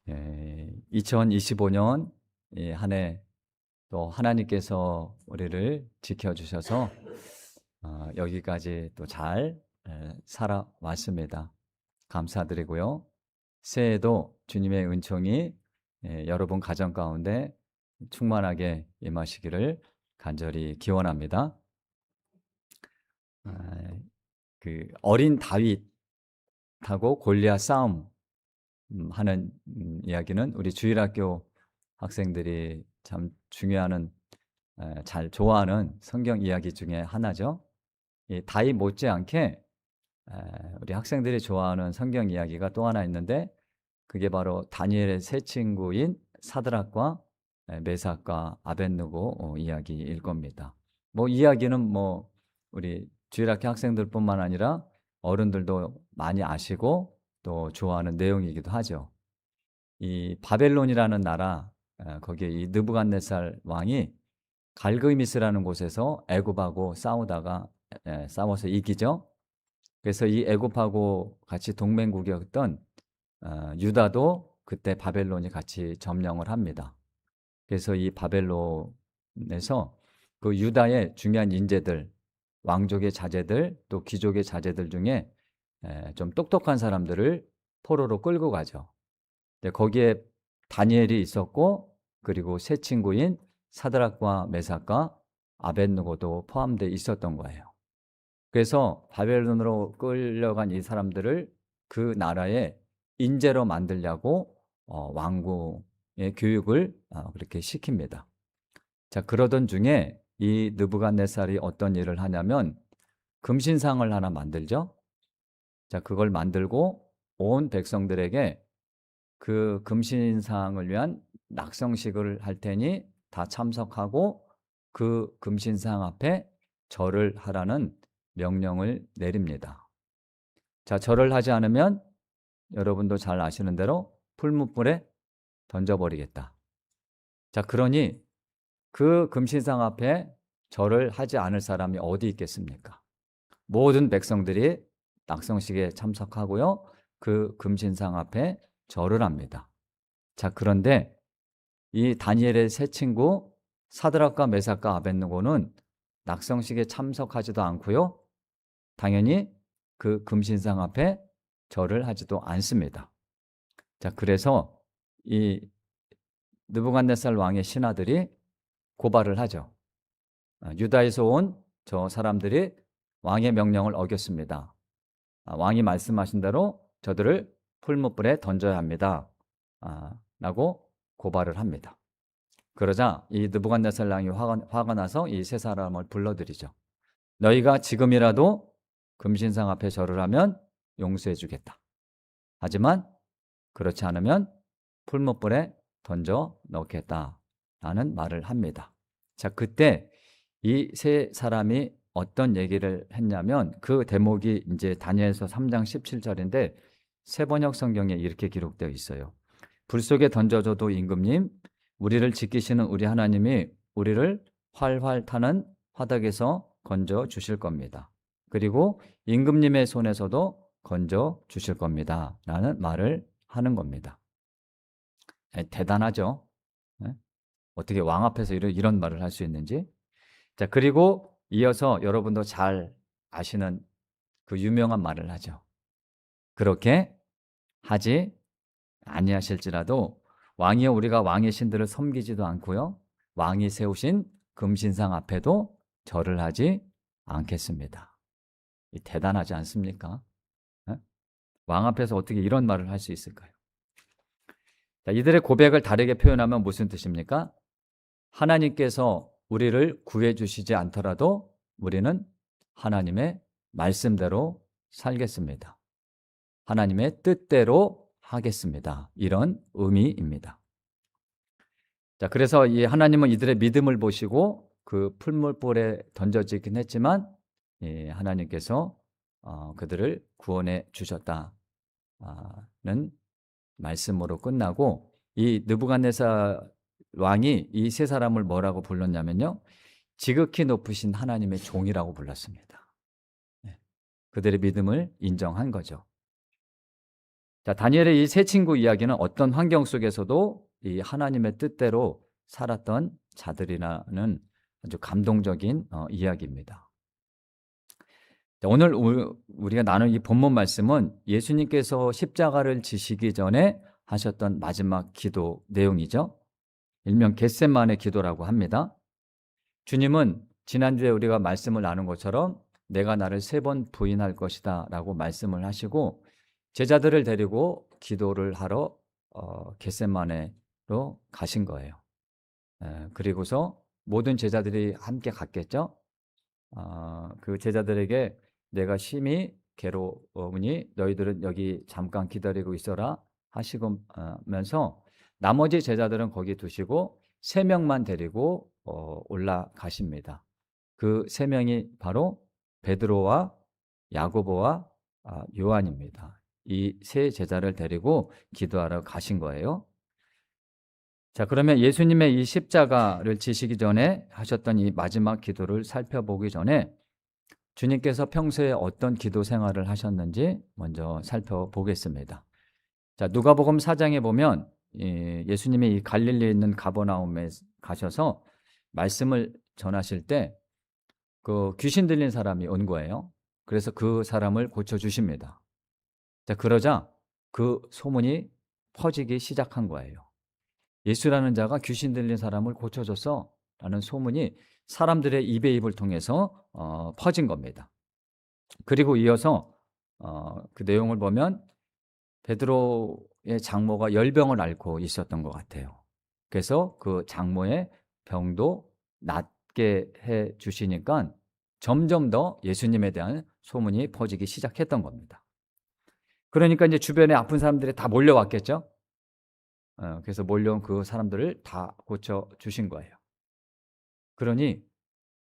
2025년 한 해 또 하나님께서 우리를 지켜주셔서 여기까지 또 잘 살아왔습니다. 감사드리고요. 새해에도 주님의 은총이 여러분 가정 가운데 충만하게 임하시기를 간절히 기원합니다. 그 어린 다윗하고 골리앗 싸움 하는 이야기는 우리 주일학교 학생들이 참 중요한 잘 좋아하는 성경 이야기 중에 하나죠. 이 다윗 못지않게 우리 학생들이 좋아하는 성경 이야기가 또 하나 있는데 그게 바로 다니엘의 세 친구인 사드락과 메삭과 아벳느고 이야기일 겁니다. 뭐 이야기는 뭐 우리 주일학교 학생들뿐만 아니라 어른들도 많이 아시고 또 좋아하는 내용이기도 하죠. 이 바벨론이라는 나라 거기에 이 느부갓네살 왕이 갈그미스라는 곳에서 애굽하고 싸워서 이기죠. 그래서 이 애굽하고 같이 동맹국이었던 유다도 그때 바벨론이 같이 점령을 합니다. 그래서 이 바벨론에서 그 유다의 중요한 인재들, 왕족의 자제들, 또 귀족의 자제들 중에 좀 똑똑한 사람들을 포로로 끌고 가죠. 거기에 다니엘이 있었고, 그리고 세 친구인 사드락과 메삭과 아벳느고도 포함되어 있었던 거예요. 그래서 바벨론으로 끌려간 이 사람들을 그 나라의 인재로 만들려고 왕궁의 교육을 그렇게 시킵니다. 자, 그러던 중에 이 느부갓네살이 어떤 일을 하냐면 금신상을 하나 만들죠. 자, 그걸 만들고 온 백성들에게 그 금신상을 위한 낙성식을 할 테니 다 참석하고 그 금신상 앞에 절을 하라는 명령을 내립니다. 자, 절을 하지 않으면 여러분도 잘 아시는 대로 풀무불에 던져버리겠다. 자, 그러니 그 금신상 앞에 절을 하지 않을 사람이 어디 있겠습니까? 모든 백성들이 낙성식에 참석하고요. 그 금신상 앞에 절을 합니다. 자, 그런데 이 다니엘의 세 친구 사드락과 메삭과 아벳느고는 낙성식에 참석하지도 않고요. 당연히 그 금신상 앞에 절을 하지도 않습니다. 자, 그래서 이 느부갓네살 왕의 신하들이 고발을 하죠. 유다에서 온 저 사람들이 왕의 명령을 어겼습니다. 왕이 말씀하신 대로 저들을 풀무불에 던져야 합니다. 라고 고발을 합니다. 그러자 이 느부갓네살 왕이 화가 나서 이 세 사람을 불러들이죠. 너희가 지금이라도 금신상 앞에 절을 하면 용서해 주겠다. 하지만 그렇지 않으면 풀무불에 던져 넣겠다라는 말을 합니다. 자, 그때 이 세 사람이 어떤 얘기를 했냐면 그 대목이 이제 다니엘서 3장 17절인데 세번역 성경에 이렇게 기록되어 있어요. 불 속에 던져줘도 임금님, 우리를 지키시는 우리 하나님이 우리를 활활 타는 화덕에서 건져 주실 겁니다. 그리고 임금님의 손에서도 건져 주실 겁니다. 라는 말을 하는 겁니다. 대단하죠? 어떻게 왕 앞에서 이런 말을 할 수 있는지. 자, 그리고 이어서 여러분도 잘 아시는 그 유명한 말을 하죠. 그렇게 하지 아니하실지라도 왕이여 우리가 왕의 신들을 섬기지도 않고요. 왕이 세우신 금신상 앞에도 절을 하지 않겠습니다. 대단하지 않습니까? 왕 앞에서 어떻게 이런 말을 할 수 있을까요? 자, 이들의 고백을 다르게 표현하면 무슨 뜻입니까? 하나님께서 우리를 구해주시지 않더라도 우리는 하나님의 말씀대로 살겠습니다. 하나님의 뜻대로 하겠습니다. 이런 의미입니다. 자, 그래서 이 하나님은 이들의 믿음을 보시고 그 풀무불에 던져지긴 했지만 하나님께서 그들을 구원해 주셨다는 말씀으로 끝나고 이 느부갓네살 왕이 이 세 사람을 뭐라고 불렀냐면요. 지극히 높으신 하나님의 종이라고 불렀습니다. 그들의 믿음을 인정한 거죠. 자, 다니엘의 이 세 친구 이야기는 어떤 환경 속에서도 이 하나님의 뜻대로 살았던 자들이라는 아주 감동적인 이야기입니다. 자, 오늘 우리가 나눌 이 본문 말씀은 예수님께서 십자가를 지시기 전에 하셨던 마지막 기도 내용이죠. 일명 겟세마네 기도라고 합니다. 주님은 지난주에 우리가 말씀을 나눈 것처럼 내가 나를 3번 부인할 것이다 라고 말씀을 하시고 제자들을 데리고 기도를 하러 겟세마네로 가신 거예요. 그리고서 모든 제자들이 함께 갔겠죠. 그 제자들에게 내가 심히 괴로우니 너희들은 여기 잠깐 기다리고 있어라 하시면서 나머지 제자들은 거기 두시고 3명만 데리고 올라가십니다. 그 3명이 바로 베드로와 야고보와 요한입니다. 이 3 제자를 데리고 기도하러 가신 거예요. 자, 그러면 예수님의 이 십자가를 지시기 전에 하셨던 이 마지막 기도를 살펴보기 전에 주님께서 평소에 어떤 기도 생활을 하셨는지 먼저 살펴보겠습니다. 자, 누가복음 4장에 보면 예수님이 이 갈릴리에 있는 가버나움에 가셔서 말씀을 전하실 때 그 귀신 들린 사람이 온 거예요. 그래서 그 사람을 고쳐 주십니다. 자, 그러자 그 소문이 퍼지기 시작한 거예요. 예수라는 자가 귀신 들린 사람을 고쳐줬어 라는 소문이 사람들의 입에 입을 통해서 퍼진 겁니다. 그리고 이어서 그 내용을 보면 베드로의 장모가 열병을 앓고 있었던 것 같아요. 그래서 그 장모의 병도 낫게 해 주시니까 점점 더 예수님에 대한 소문이 퍼지기 시작했던 겁니다. 그러니까 이제 주변에 아픈 사람들이 다 몰려왔겠죠. 그래서 몰려온 그 사람들을 다 고쳐 주신 거예요. 그러니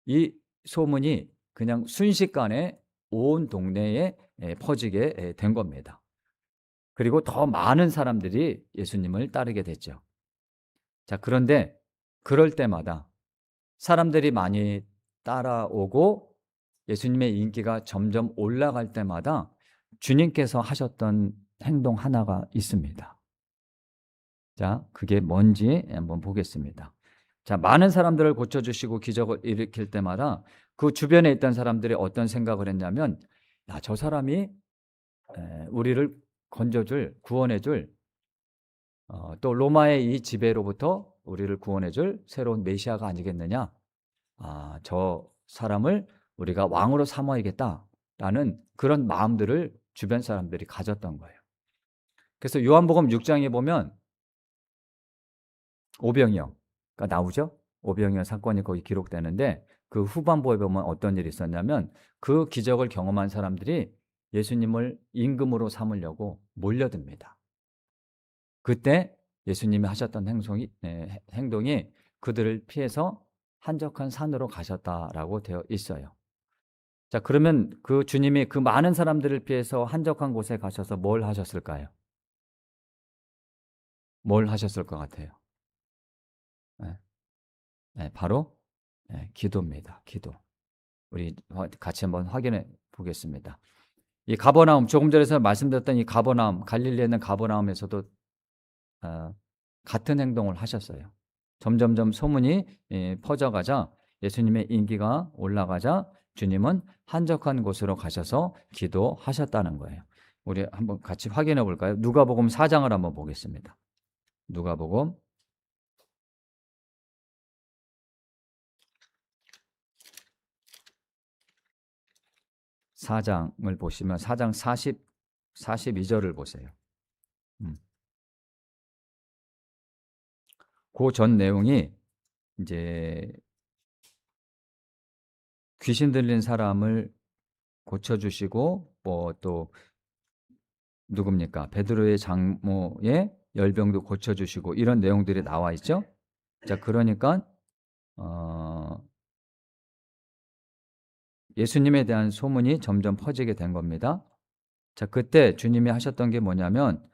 이 소문이 그냥 순식간에 온 동네에 퍼지게 된 겁니다. 그리고 더 많은 사람들이 예수님을 따르게 됐죠. 자, 그런데 그럴 때마다 사람들이 많이 따라오고 예수님의 인기가 점점 올라갈 때마다 주님께서 하셨던 행동 하나가 있습니다. 자, 그게 뭔지 한번 보겠습니다. 자, 많은 사람들을 고쳐주시고 기적을 일으킬 때마다 그 주변에 있던 사람들이 어떤 생각을 했냐면, 야, 저 사람이 우리를 건져줄, 구원해줄, 또 로마의 이 지배로부터 우리를 구원해줄 새로운 메시아가 아니겠느냐? 저 사람을 우리가 왕으로 삼아야겠다라는 그런 마음들을 주변 사람들이 가졌던 거예요. 그래서 요한복음 6장에 보면 오병이어가 나오죠. 오병이어 사건이 거기 기록되는데 그 후반부에 보면 어떤 일이 있었냐면 그 기적을 경험한 사람들이 예수님을 임금으로 삼으려고 몰려듭니다. 그때 예수님이 하셨던 행동이 그들을 피해서 한적한 산으로 가셨다라고 되어 있어요. 자, 그러면 그 주님이 그 많은 사람들을 피해서 한적한 곳에 가셔서 뭘 하셨을까요? 뭘 하셨을 것 같아요? 바로 기도입니다. 기도. 우리 같이 한번 확인해 보겠습니다. 이 가버나움, 조금 전에 말씀드렸던 이 가버나움, 갈릴리에 있는 가버나움에서도 같은 행동을 하셨어요. 점점점 소문이 퍼져가자 예수님의 인기가 올라가자 주님은 한적한 곳으로 가셔서 기도하셨다는 거예요. 우리 한번 같이 확인해 볼까요? 누가복음 4장을 한번 보겠습니다. 누가복음 4장을 보시면 4장 42절을 보세요. 그 전 내용이 이제 귀신 들린 사람을 고쳐주시고 또 누굽니까? 베드로의 장모의 열병도 고쳐주시고 이런 내용들이 나와 있죠. 자, 그러니까 예수님에 대한 소문이 점점 퍼지게 된 겁니다. 자, 그때 주님이 하셨던 게 뭐냐면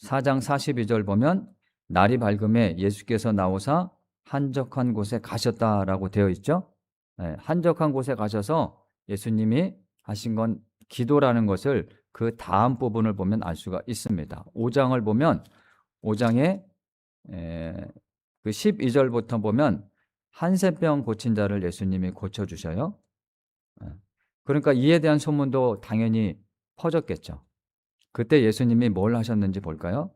4장 42절 보면 날이 밝음에 예수께서 나오사 한적한 곳에 가셨다라고 되어 있죠. 한적한 곳에 가셔서 예수님이 하신 건 기도라는 것을 그 다음 부분을 보면 알 수가 있습니다. 5장을 보면 5장에 그 12절부터 보면 한센병 고친 자를 예수님이 고쳐주셔요. 그러니까 이에 대한 소문도 당연히 퍼졌겠죠. 그때 예수님이 뭘 하셨는지 볼까요?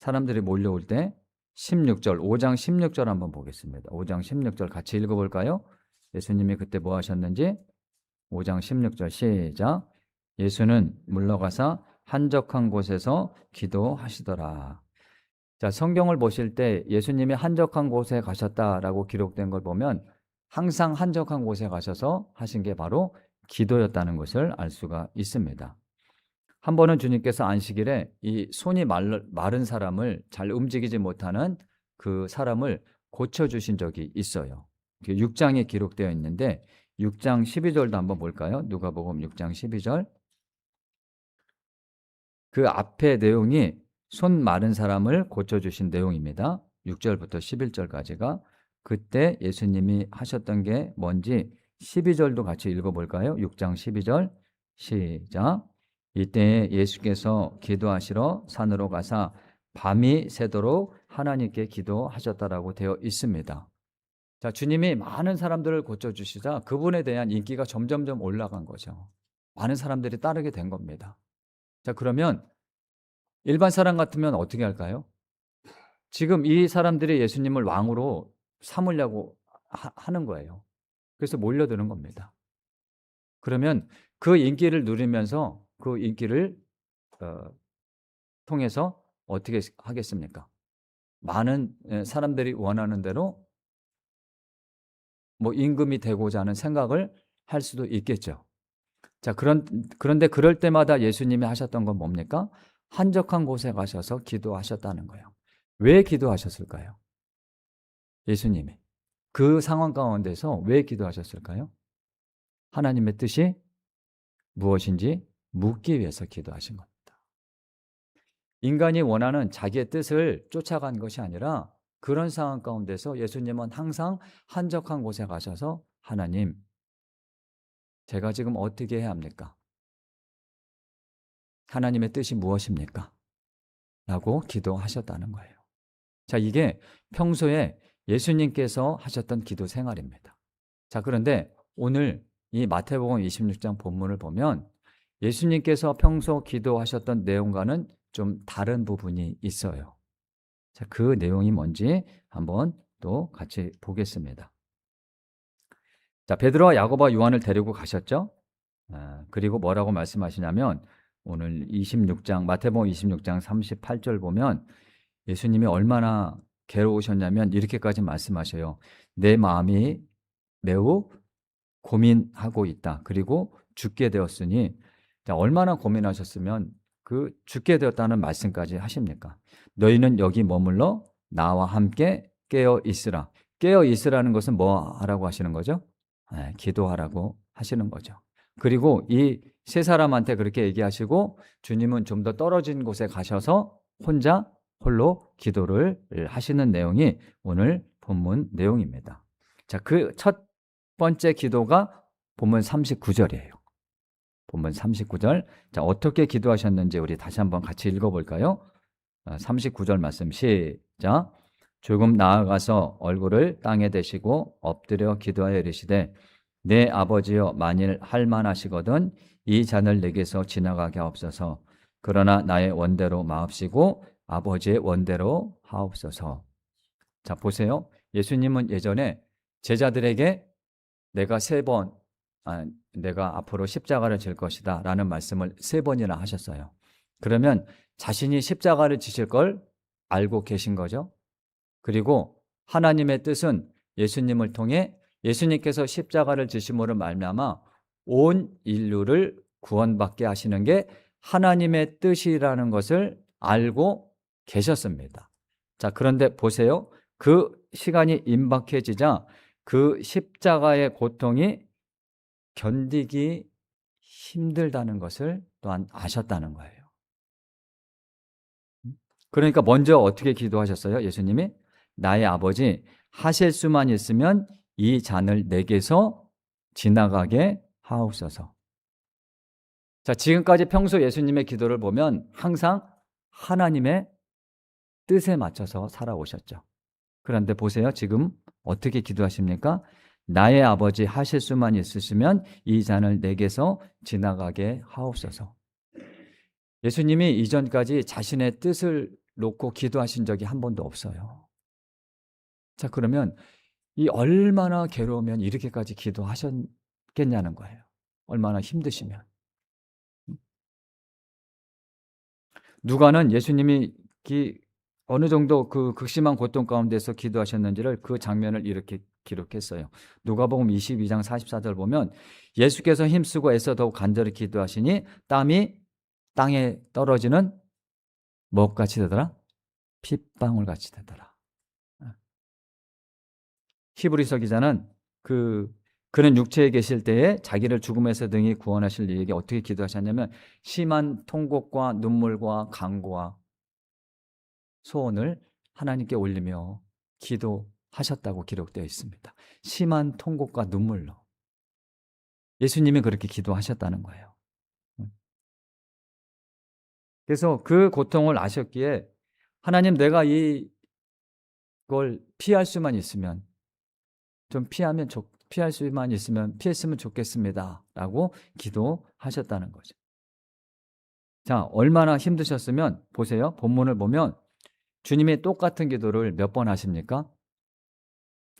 사람들이 몰려올 때 16절, 5장 16절 한번 보겠습니다. 5장 16절 같이 읽어볼까요? 예수님이 그때 뭐 하셨는지 5장 16절 시작. 예수는 물러가사 한적한 곳에서 기도하시더라. 자, 성경을 보실 때 예수님이 한적한 곳에 가셨다라고 기록된 걸 보면 항상 한적한 곳에 가셔서 하신 게 바로 기도였다는 것을 알 수가 있습니다. 한 번은 주님께서 안식일에 이 손이 마른 사람을 잘 움직이지 못하는 그 사람을 고쳐주신 적이 있어요. 6장에 기록되어 있는데 6장 12절도 한번 볼까요? 누가복음 6장 12절. 그 앞에 내용이 손 마른 사람을 고쳐주신 내용입니다. 6절부터 11절까지가 그때 예수님이 하셨던 게 뭔지 12절도 같이 읽어볼까요? 6장 12절 시작. 이때 예수께서 기도하시러 산으로 가사 밤이 새도록 하나님께 기도하셨다라고 되어 있습니다. 자, 주님이 많은 사람들을 고쳐주시자 그분에 대한 인기가 점점점 올라간 거죠. 많은 사람들이 따르게 된 겁니다. 자, 그러면 일반 사람 같으면 어떻게 할까요? 지금 이 사람들이 예수님을 왕으로 삼으려고 하는 거예요. 그래서 몰려드는 겁니다. 그러면 그 인기를 누리면서 그 인기를 통해서 어떻게 하겠습니까? 많은 사람들이 원하는 대로 뭐 임금이 되고자 하는 생각을 할 수도 있겠죠. 자, 그런데 그럴 때마다 예수님이 하셨던 건 뭡니까? 한적한 곳에 가셔서 기도하셨다는 거예요. 왜 기도하셨을까요? 예수님이 그 상황 가운데서 왜 기도하셨을까요? 하나님의 뜻이 무엇인지 묻기 위해서 기도하신 겁니다. 인간이 원하는 자기의 뜻을 쫓아간 것이 아니라 그런 상황 가운데서 예수님은 항상 한적한 곳에 가셔서 하나님, 제가 지금 어떻게 해야 합니까? 하나님의 뜻이 무엇입니까? 라고 기도하셨다는 거예요. 자, 이게 평소에 예수님께서 하셨던 기도 생활입니다. 자, 그런데 오늘 이 마태복음 26장 본문을 보면 예수님께서 평소 기도하셨던 내용과는 좀 다른 부분이 있어요. 자, 그 내용이 뭔지 한번 또 같이 보겠습니다. 자, 베드로와 야고보와 요한을 데리고 가셨죠. 그리고 뭐라고 말씀하시냐면 오늘 26장 마태복음 26장 38절 보면 예수님이 얼마나 괴로우셨냐면 이렇게까지 말씀하셔요. 내 마음이 매우 고민하고 있다. 그리고 죽게 되었으니, 자, 얼마나 고민하셨으면 그 죽게 되었다는 말씀까지 하십니까? 너희는 여기 머물러 나와 함께 깨어 있으라. 깨어 있으라는 것은 뭐 하라고 하시는 거죠? 기도하라고 하시는 거죠. 그리고 이 세 사람한테 그렇게 얘기하시고 주님은 좀 더 떨어진 곳에 가셔서 홀로 기도를 하시는 내용이 오늘 본문 내용입니다. 자, 그 첫 번째 기도가 본문 39절이에요. 본문 39절. 자, 어떻게 기도하셨는지 우리 다시 한번 같이 읽어볼까요? 39절 말씀 시작. 조금 나아가서 얼굴을 땅에 대시고 엎드려 기도하여 이르시되 내 아버지여 만일 할만하시거든 이 잔을 내게서 지나가게 하옵소서. 그러나 나의 원대로 마옵시고 아버지의 원대로 하옵소서. 자, 보세요. 예수님은 예전에 제자들에게 내가 앞으로 십자가를 질 것이다 라는 말씀을 3번이나 하셨어요. 그러면 자신이 십자가를 지실 걸 알고 계신 거죠. 그리고 하나님의 뜻은 예수님을 통해 예수님께서 십자가를 지심으로 말미암아 온 인류를 구원받게 하시는 게 하나님의 뜻이라는 것을 알고 계셨습니다. 자, 그런데 보세요. 그 시간이 임박해지자 그 십자가의 고통이 견디기 힘들다는 것을 또한 아셨다는 거예요. 그러니까 먼저 어떻게 기도하셨어요? 예수님이 나의 아버지 하실 수만 있으면 이 잔을 내게서 지나가게 하옵소서. 자, 지금까지 평소 예수님의 기도를 보면 항상 하나님의 뜻에 맞춰서 살아오셨죠. 그런데 보세요. 지금 어떻게 기도하십니까? 나의 아버지 하실 수만 있으시면 이 잔을 내게서 지나가게 하옵소서. 예수님이 이전까지 자신의 뜻을 놓고 기도하신 적이 한 번도 없어요. 자, 그러면 이 얼마나 괴로우면 이렇게까지 기도하셨겠냐는 거예요. 얼마나 힘드시면. 누가는 예수님이 어느 정도 그 극심한 고통 가운데서 기도하셨는지를 그 장면을 이렇게 기록했어요. 누가복음 22장 44절 보면 예수께서 힘쓰고 애써 더욱 간절히 기도하시니 땀이 땅에 떨어지는 뭐같이 되더라? 핏방울 같이 되더라. 히브리서 기자는 그는 육체에 계실 때에 자기를 죽음에서 등이 구원하실 이에게 어떻게 기도하셨냐면 심한 통곡과 눈물과 간구와 소원을 하나님께 올리며 기도하셨다고 기록되어 있습니다. 심한 통곡과 눈물로. 예수님이 그렇게 기도하셨다는 거예요. 그래서 그 고통을 아셨기에 하나님, 내가 이걸 피할 수만 있으면 좀 피할 수만 있으면 피했으면 좋겠습니다 라고 기도하셨다는 거죠. 자, 얼마나 힘드셨으면 보세요. 본문을 보면 주님이 똑같은 기도를 몇 번 하십니까?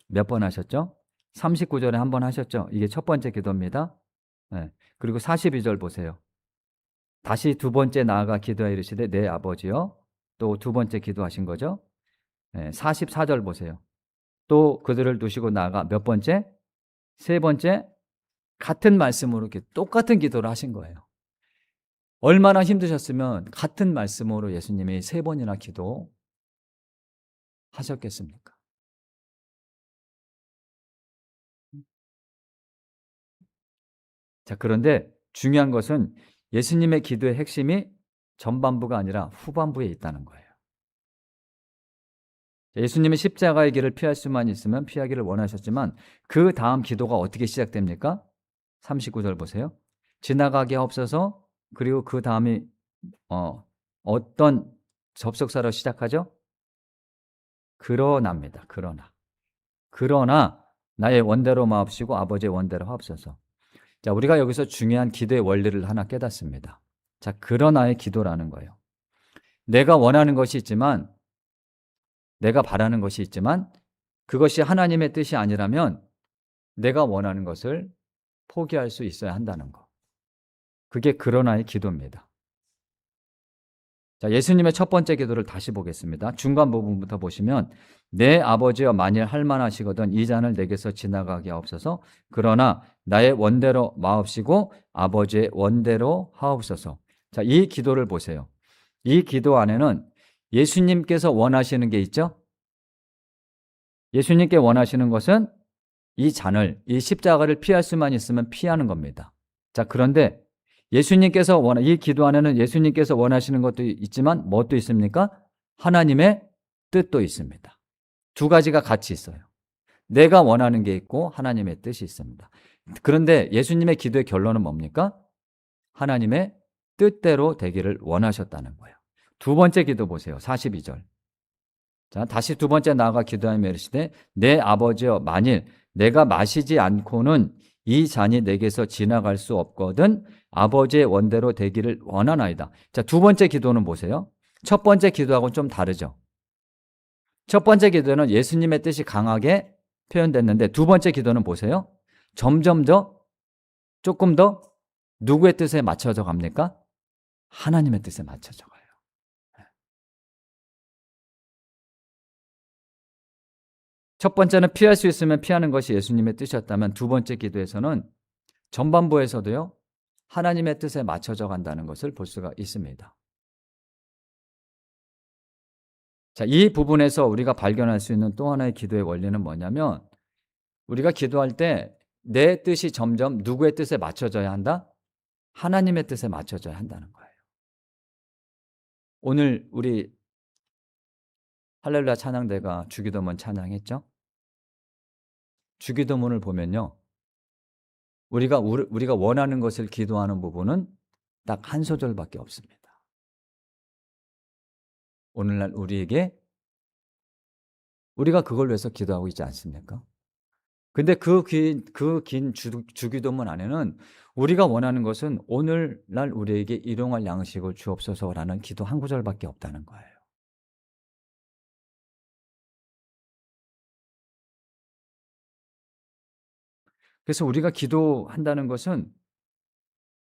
몇 번 하셨죠? 39절에 한 번 하셨죠? 이게 첫 번째 기도입니다. 네. 그리고 42절 보세요. 다시 두 번째 나아가 기도하여 이르시되 내 아버지여. 또 두 번째 기도하신 거죠. 네. 44절 보세요. 또 그들을 두시고 나아가 몇 번째? 세 번째, 같은 말씀으로 이렇게 똑같은 기도를 하신 거예요. 얼마나 힘드셨으면 같은 말씀으로 예수님이 세 번이나 기도하셨겠습니까? 자, 그런데 중요한 것은 예수님의 기도의 핵심이 전반부가 아니라 후반부에 있다는 거예요. 예수님은 십자가의 길을 피할 수만 있으면 피하기를 원하셨지만 그 다음 기도가 어떻게 시작됩니까? 39절 보세요. 지나가게 하옵소서. 그리고 그 다음이 어떤 접속사로 시작하죠? 그러나입니다. 그러나 나의 원대로 마옵시고 아버지의 원대로 하옵소서. 자, 우리가 여기서 중요한 기도의 원리를 하나 깨닫습니다. 자, 그러나의 기도라는 거예요. 내가 원하는 것이 있지만, 내가 바라는 것이 있지만 그것이 하나님의 뜻이 아니라면 내가 원하는 것을 포기할 수 있어야 한다는 거. 그게 그러나의 기도입니다. 자, 예수님의 첫 번째 기도를 다시 보겠습니다. 중간 부분부터 보시면 내 아버지여 만일 할만하시거든 이 잔을 내게서 지나가게 하옵소서. 그러나 나의 원대로 마옵시고 아버지의 원대로 하옵소서. 자, 이 기도를 보세요. 이 기도 안에는 예수님께서 원하시는 게 있죠? 예수님께 원하시는 것은 이 잔을, 이 십자가를 피할 수만 있으면 피하는 겁니다. 자, 그런데 이 기도 안에는 예수님께서 원하시는 것도 있지만 무엇도 있습니까? 하나님의 뜻도 있습니다. 두 가지가 같이 있어요. 내가 원하는 게 있고 하나님의 뜻이 있습니다. 그런데 예수님의 기도의 결론은 뭡니까? 하나님의 뜻대로 되기를 원하셨다는 거예요. 두 번째 기도 보세요. 42절. 자, 다시 두 번째 나아가 기도하며 이르시되 내 아버지여 만일 내가 마시지 않고는 이 잔이 내게서 지나갈 수 없거든 아버지의 원대로 되기를 원하나이다. 자, 두 번째 기도는 보세요. 첫 번째 기도하고는 좀 다르죠. 첫 번째 기도는 예수님의 뜻이 강하게 표현됐는데 두 번째 기도는 보세요. 조금 더 누구의 뜻에 맞춰져 갑니까? 하나님의 뜻에 맞춰져 가요. 첫 번째는 피할 수 있으면 피하는 것이 예수님의 뜻이었다면 두 번째 기도에서는 전반부에서도요, 하나님의 뜻에 맞춰져 간다는 것을 볼 수가 있습니다. 자, 이 부분에서 우리가 발견할 수 있는 또 하나의 기도의 원리는 뭐냐면 우리가 기도할 때 내 뜻이 점점 누구의 뜻에 맞춰져야 한다? 하나님의 뜻에 맞춰져야 한다는 거예요. 오늘 우리 할렐루야 찬양대가 주기도문 찬양했죠? 주기도문을 보면요. 우리가 원하는 것을 기도하는 부분은 딱 한 소절밖에 없습니다. 오늘날 우리에게 우리가 그걸 위해서 기도하고 있지 않습니까? 근데 그 긴 주기도문 안에는 우리가 원하는 것은 오늘날 우리에게 일용할 양식을 주옵소서라는 기도 한 구절밖에 없다는 거예요. 그래서 우리가 기도한다는 것은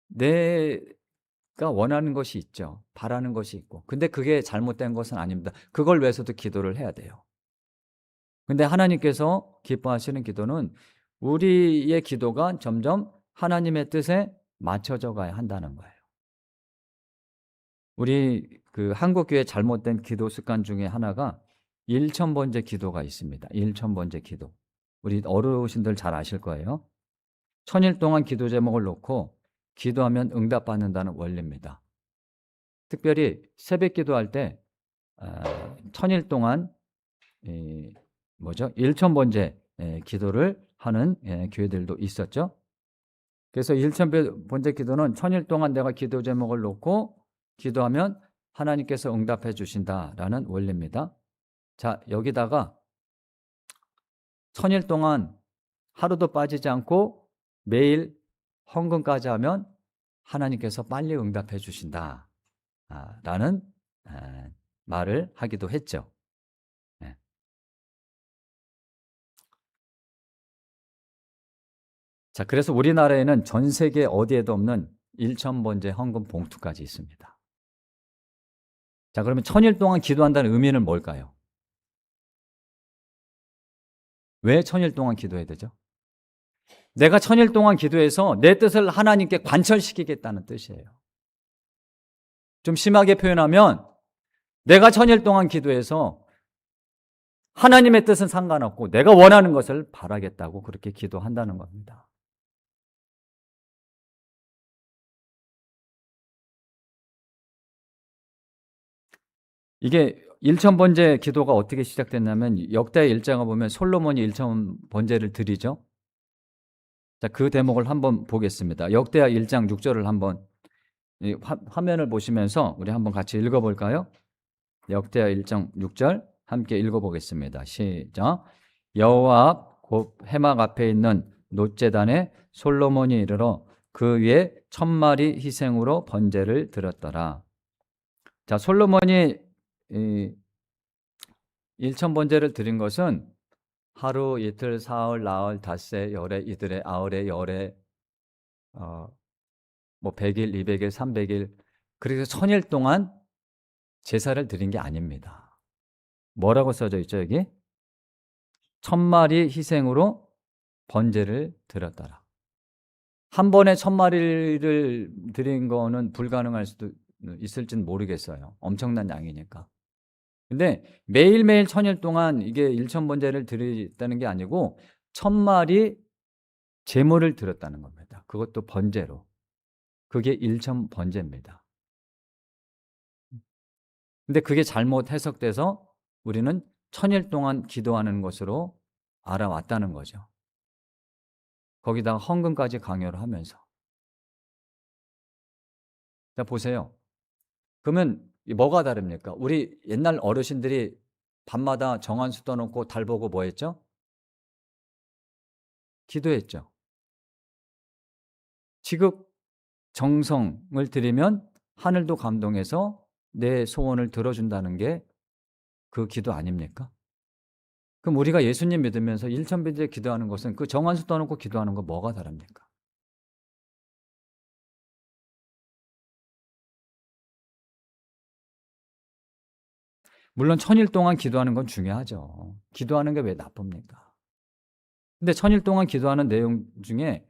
내가 원하는 것이 있죠. 바라는 것이 있고. 근데 그게 잘못된 것은 아닙니다. 그걸 위해서도 기도를 해야 돼요. 근데 하나님께서 기뻐하시는 기도는 우리의 기도가 점점 하나님의 뜻에 맞춰져 가야 한다는 거예요. 우리 그 한국교회 잘못된 기도 습관 중에 하나가 1000번째 기도가 있습니다. 1000번째 기도. 우리 어르신들 잘 아실 거예요. 1000일 동안 기도 제목을 놓고 기도하면 응답받는다는 원리입니다. 특별히 새벽 기도할 때 1000일 동안 1000번째 기도를 하는 교회들도 있었죠. 그래서 1000번째 기도는 1000일 동안 내가 기도 제목을 놓고 기도하면 하나님께서 응답해 주신다라는 원리입니다. 자, 여기다가 1000일 동안 하루도 빠지지 않고 매일 헌금까지 하면 하나님께서 빨리 응답해 주신다 라는 말을 하기도 했죠. 네. 자, 그래서 우리나라에는 전 세계 어디에도 없는 1000번째 헌금 봉투까지 있습니다. 자, 그러면 1000일 동안 기도한다는 의미는 뭘까요? 왜 1000일 동안 기도해야 되죠? 내가 1000일 동안 기도해서 내 뜻을 하나님께 관철시키겠다는 뜻이에요. 좀 심하게 표현하면 내가 1000일 동안 기도해서 하나님의 뜻은 상관없고 내가 원하는 것을 바라겠다고 그렇게 기도한다는 겁니다. 이게 1000번째 기도가 어떻게 시작됐냐면 역대 일장을 보면 솔로몬이 1000번째를 드리죠. 자, 그 대목을 한번 보겠습니다. 역대하 1장 6절을 한번 화면을 보시면서 우리 한번 같이 읽어볼까요? 역대하 1장 6절 함께 읽어보겠습니다. 시작. 여호와 앞 곧 해막 앞에 있는 놋제단에 솔로몬이 이르러 그 위에 1000마리 희생으로 번제를 드렸더라. 자, 솔로몬이 1000번제를 드린 것은 하루, 이틀, 사흘, 나흘, 닷새, 열에, 이들에, 아흘에, 열에, 100일, 200일, 300일, 그래서 1000일 동안 제사를 드린 게 아닙니다. 뭐라고 써져 있죠, 여기? 1000마리 희생으로 번제를 드렸더라. 한 번에 1000마리를 드린 거는 불가능할 수도 있을지는 모르겠어요. 엄청난 양이니까. 근데 매일매일 1000일 동안 이게 1000번제를 드렸다는 게 아니고 1000마리 제물을 드렸다는 겁니다. 그것도 번제로. 그게 1000번제입니다. 근데 그게 잘못 해석돼서 우리는 1000일 동안 기도하는 것으로 알아왔다는 거죠. 거기다가 헌금까지 강요를 하면서. 자, 보세요. 그러면 뭐가 다릅니까? 우리 옛날 어르신들이 밤마다 정한수 떠놓고 달 보고 뭐 했죠? 기도했죠. 지극 정성을 들이면 하늘도 감동해서 내 소원을 들어준다는 게 그 기도 아닙니까? 그럼 우리가 예수님 믿으면서 1000번째 기도하는 것은 그 정한수 떠놓고 기도하는 거 뭐가 다릅니까? 물론 1000일 동안 기도하는 건 중요하죠. 기도하는 게 왜 나쁩니까? 근데 1000일 동안 기도하는 내용 중에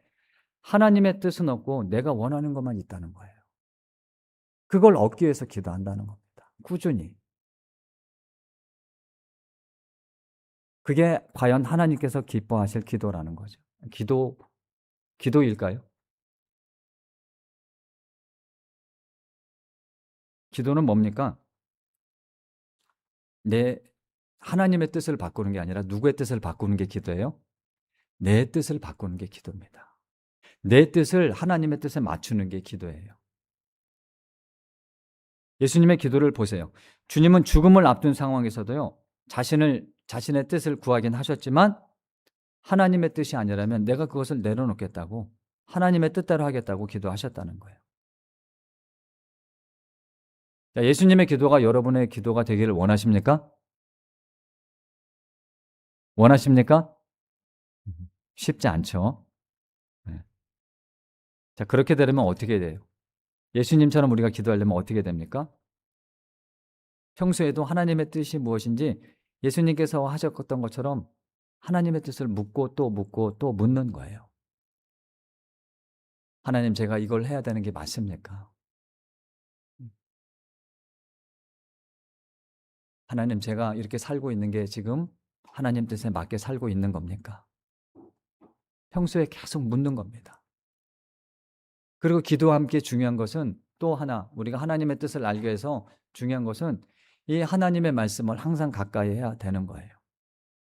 하나님의 뜻은 없고 내가 원하는 것만 있다는 거예요. 그걸 얻기 위해서 기도한다는 겁니다. 꾸준히. 그게 과연 하나님께서 기뻐하실 기도라는 거죠. 기도일까요? 기도는 뭡니까? 하나님의 뜻을 바꾸는 게 아니라 누구의 뜻을 바꾸는 게 기도예요? 내 뜻을 바꾸는 게 기도입니다. 내 뜻을 하나님의 뜻에 맞추는 게 기도예요. 예수님의 기도를 보세요. 주님은 죽음을 앞둔 상황에서도요, 자신의 뜻을 구하긴 하셨지만 하나님의 뜻이 아니라면 내가 그것을 내려놓겠다고, 하나님의 뜻대로 하겠다고 기도하셨다는 거예요. 자, 예수님의 기도가 여러분의 기도가 되기를 원하십니까? 원하십니까? 쉽지 않죠. 네. 자, 그렇게 되려면 어떻게 돼요? 예수님처럼 우리가 기도하려면 어떻게 됩니까? 평소에도 하나님의 뜻이 무엇인지 예수님께서 하셨던 것처럼 하나님의 뜻을 묻고 또 묻고 또 묻는 거예요. 하나님, 제가 이걸 해야 되는 게 맞습니까? 하나님, 제가 이렇게 살고 있는 게 지금 하나님 뜻에 맞게 살고 있는 겁니까? 평소에 계속 묻는 겁니다. 그리고 기도와 함께 중요한 것은 또 하나, 우리가 하나님의 뜻을 알기 위해서 중요한 것은 이 하나님의 말씀을 항상 가까이 해야 되는 거예요.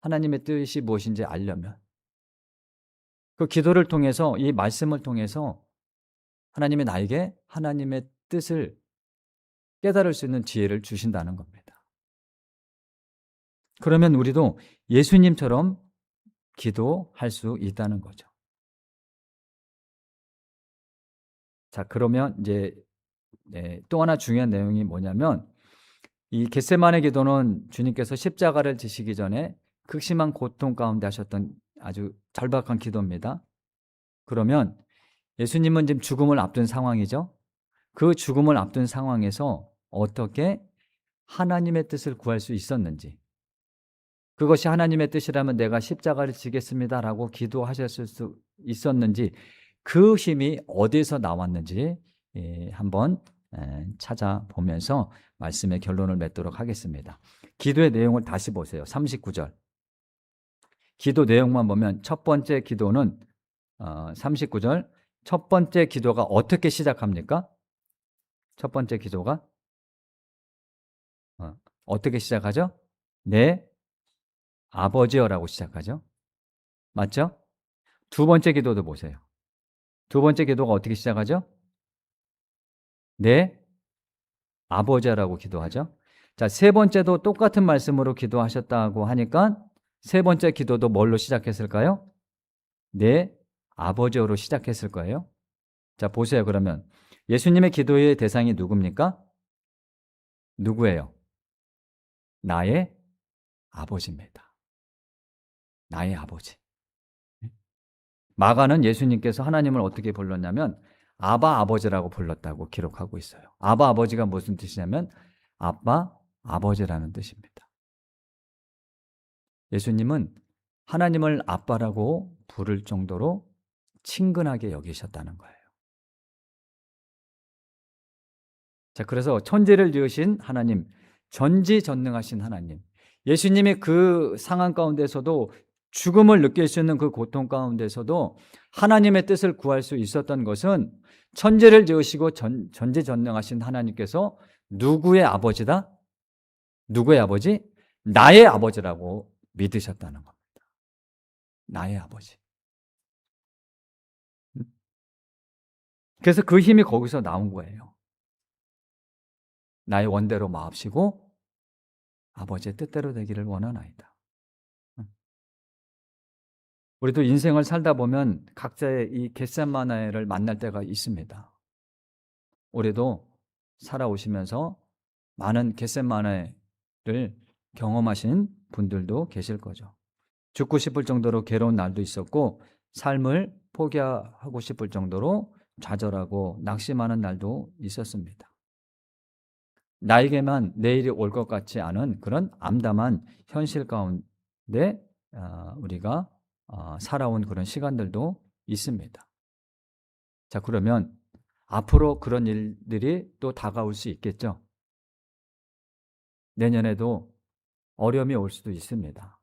하나님의 뜻이 무엇인지 알려면. 그 기도를 통해서, 이 말씀을 통해서 하나님이 나에게 하나님의 뜻을 깨달을 수 있는 지혜를 주신다는 겁니다. 그러면 우리도 예수님처럼 기도할 수 있다는 거죠. 자, 그러면 이제 또 하나 중요한 내용이 뭐냐면, 이 겟세마네 기도는 주님께서 십자가를 지시기 전에 극심한 고통 가운데 하셨던 아주 절박한 기도입니다. 그러면 예수님은 지금 죽음을 앞둔 상황이죠. 그 죽음을 앞둔 상황에서 어떻게 하나님의 뜻을 구할 수 있었는지, 그것이 하나님의 뜻이라면 내가 십자가를 지겠습니다라고 기도하셨을 수 있었는지, 그 힘이 어디서 나왔는지 한번 찾아보면서 말씀의 결론을 맺도록 하겠습니다. 기도의 내용을 다시 보세요. 39절. 기도 내용만 보면 첫 번째 기도는 39절, 첫 번째 기도가 어떻게 시작합니까? 첫 번째 기도가 어떻게 시작하죠? 내 아버지여라고 시작하죠. 맞죠? 두 번째 기도도 보세요. 두 번째 기도가 어떻게 시작하죠? 내 아버지라고 기도하죠. 자, 세 번째도 똑같은 말씀으로 기도하셨다고 하니까 세 번째 기도도 뭘로 시작했을까요? 내 아버지로 시작했을 거예요. 자, 보세요. 그러면 예수님의 기도의 대상이 누굽니까? 누구예요? 나의 아버지입니다. 나의 아버지. 마가는 예수님께서 하나님을 어떻게 불렀냐면 아바 아버지라고 불렀다고 기록하고 있어요. 아바 아버지가 무슨 뜻이냐면 아빠 아버지라는 뜻입니다. 예수님은 하나님을 아빠라고 부를 정도로 친근하게 여기셨다는 거예요. 자, 그래서 천지를 지으신 하나님, 전지전능하신 하나님, 예수님이 그 상황 가운데서도 죽음을 느낄 수 있는 그 고통 가운데서도 하나님의 뜻을 구할 수 있었던 것은 천지를 지으시고 전지전능하신 하나님께서 누구의 아버지다? 누구의 아버지? 나의 아버지라고 믿으셨다는 겁니다. 나의 아버지. 그래서 그 힘이 거기서 나온 거예요. 나의 원대로 마옵시고 아버지의 뜻대로 되기를 원하나이다. 우리도 인생을 살다 보면 각자의 이 겟세마네를 만날 때가 있습니다. 올해도 살아오시면서 많은 겟세마네를 경험하신 분들도 계실 거죠. 죽고 싶을 정도로 괴로운 날도 있었고 삶을 포기하고 싶을 정도로 좌절하고 낙심하는 날도 있었습니다. 나에게만 내일이 올 것 같지 않은 그런 암담한 현실 가운데 우리가 살아온 그런 시간들도 있습니다. 자, 그러면 앞으로 그런 일들이 또 다가올 수 있겠죠. 내년에도 어려움이 올 수도 있습니다.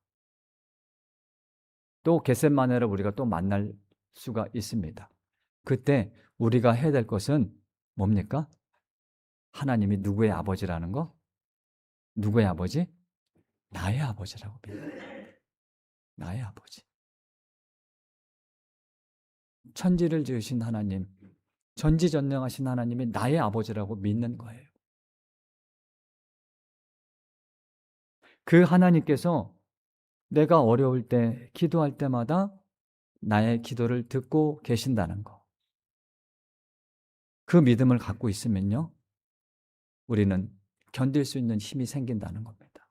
또 겟세마네를 우리가 또 만날 수가 있습니다. 그때 우리가 해야 될 것은 뭡니까? 하나님이 누구의 아버지라는 거? 누구의 아버지? 나의 아버지라고 믿어요. 나의 아버지. 천지를 지으신 하나님, 전지전능하신 하나님이 나의 아버지라고 믿는 거예요. 그 하나님께서 내가 어려울 때, 기도할 때마다 나의 기도를 듣고 계신다는 거. 그 믿음을 갖고 있으면요, 우리는 견딜 수 있는 힘이 생긴다는 겁니다.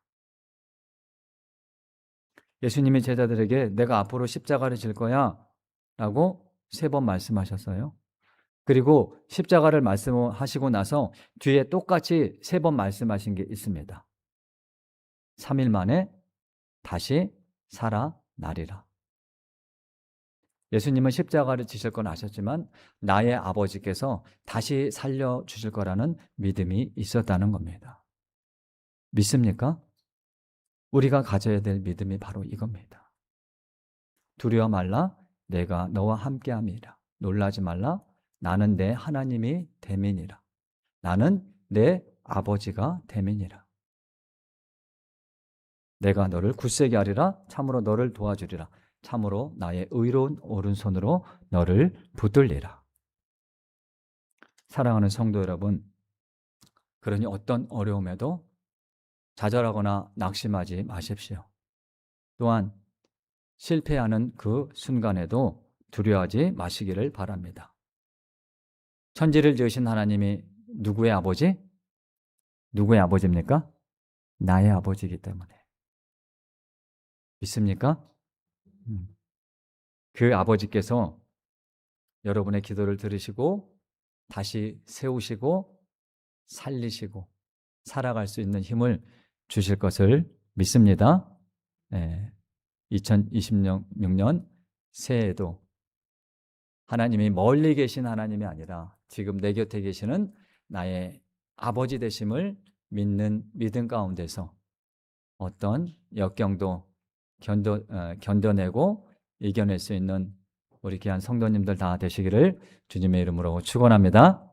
예수님이 제자들에게 내가 앞으로 십자가를 질 거야 라고 3번 말씀하셨어요. 그리고 십자가를 말씀하시고 나서 뒤에 똑같이 3번 말씀하신 게 있습니다. 3일 만에 다시 살아나리라. 예수님은 십자가를 지실 건 아셨지만 나의 아버지께서 다시 살려주실 거라는 믿음이 있었다는 겁니다. 믿습니까? 우리가 가져야 될 믿음이 바로 이겁니다. 두려워 말라, 내가 너와 함께함이라. 놀라지 말라, 나는 내 하나님이 됨이니라. 나는 내 아버지가 됨이니라. 내가 너를 굳세게 하리라, 참으로 너를 도와주리라. 참으로 나의 의로운 오른손으로 너를 붙들리라. 사랑하는 성도 여러분, 그러니 어떤 어려움에도 좌절하거나 낙심하지 마십시오. 또한 실패하는 그 순간에도 두려워하지 마시기를 바랍니다. 천지를 지으신 하나님이 누구의 아버지? 누구의 아버지입니까? 나의 아버지이기 때문에. 믿습니까? 그 아버지께서 여러분의 기도를 들으시고 다시 세우시고 살리시고 살아갈 수 있는 힘을 주실 것을 믿습니다. 2026년 새해에도 하나님이 멀리 계신 하나님이 아니라 지금 내 곁에 계시는 나의 아버지 되심을 믿는 믿음 가운데서 어떤 역경도 견뎌내고 이겨낼 수 있는 우리 귀한 성도님들 다 되시기를 주님의 이름으로 축원합니다.